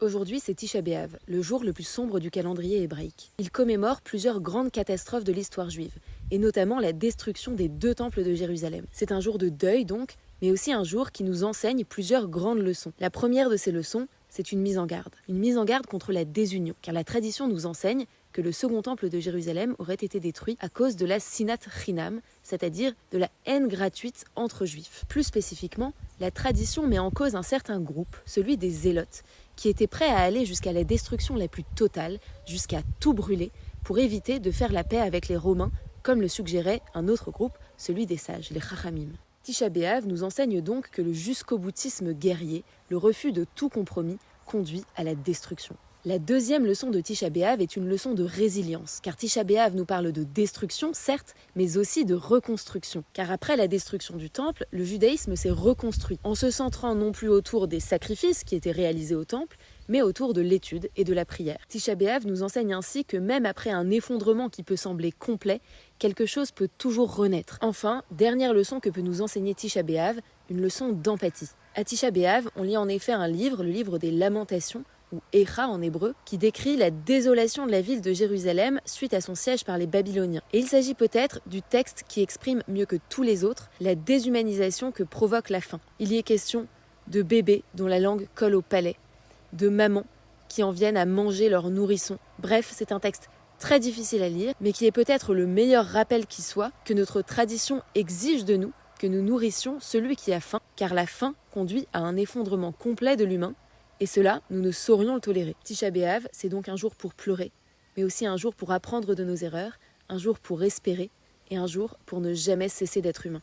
Aujourd'hui, c'est Tisha B'Av, le jour le plus sombre du calendrier hébraïque. Il commémore plusieurs grandes catastrophes de l'histoire juive, et notamment la destruction des 2 temples de Jérusalem. C'est un jour de deuil donc, mais aussi un jour qui nous enseigne plusieurs grandes leçons. La première de ces leçons, c'est une mise en garde. Une mise en garde contre la désunion, car la tradition nous enseigne que le second temple de Jérusalem aurait été détruit à cause de la sinat chinam, c'est-à-dire de la haine gratuite entre juifs. Plus spécifiquement, la tradition met en cause un certain groupe, celui des zélotes, qui étaient prêts à aller jusqu'à la destruction la plus totale, jusqu'à tout brûler, pour éviter de faire la paix avec les Romains, comme le suggérait un autre groupe, celui des sages, les Chachamim. Tisha B'Av nous enseigne donc que le jusqu'au-boutisme guerrier, le refus de tout compromis, conduit à la destruction. La deuxième leçon de Tisha B'Av est une leçon de résilience, car Tisha B'Av nous parle de destruction, certes, mais aussi de reconstruction. Car après la destruction du temple, le judaïsme s'est reconstruit, en se centrant non plus autour des sacrifices qui étaient réalisés au temple, mais autour de l'étude et de la prière. Tisha B'Av nous enseigne ainsi que même après un effondrement qui peut sembler complet, quelque chose peut toujours renaître. Enfin, dernière leçon que peut nous enseigner Tisha B'Av, une leçon d'empathie. À Tisha B'Av, on lit en effet un livre, le livre des Lamentations, ou Echa en hébreu, qui décrit la désolation de la ville de Jérusalem suite à son siège par les Babyloniens. Et il s'agit peut-être du texte qui exprime mieux que tous les autres la déshumanisation que provoque la faim. Il y est question de bébés dont la langue colle au palais, de mamans qui en viennent à manger leurs nourrissons. Bref, c'est un texte très difficile à lire, mais qui est peut-être le meilleur rappel qui soit que notre tradition exige de nous que nous nourrissions celui qui a faim, car la faim conduit à un effondrement complet de l'humain, et cela, nous ne saurions le tolérer. Tisha B'Av, c'est donc un jour pour pleurer, mais aussi un jour pour apprendre de nos erreurs, un jour pour espérer, et un jour pour ne jamais cesser d'être humain.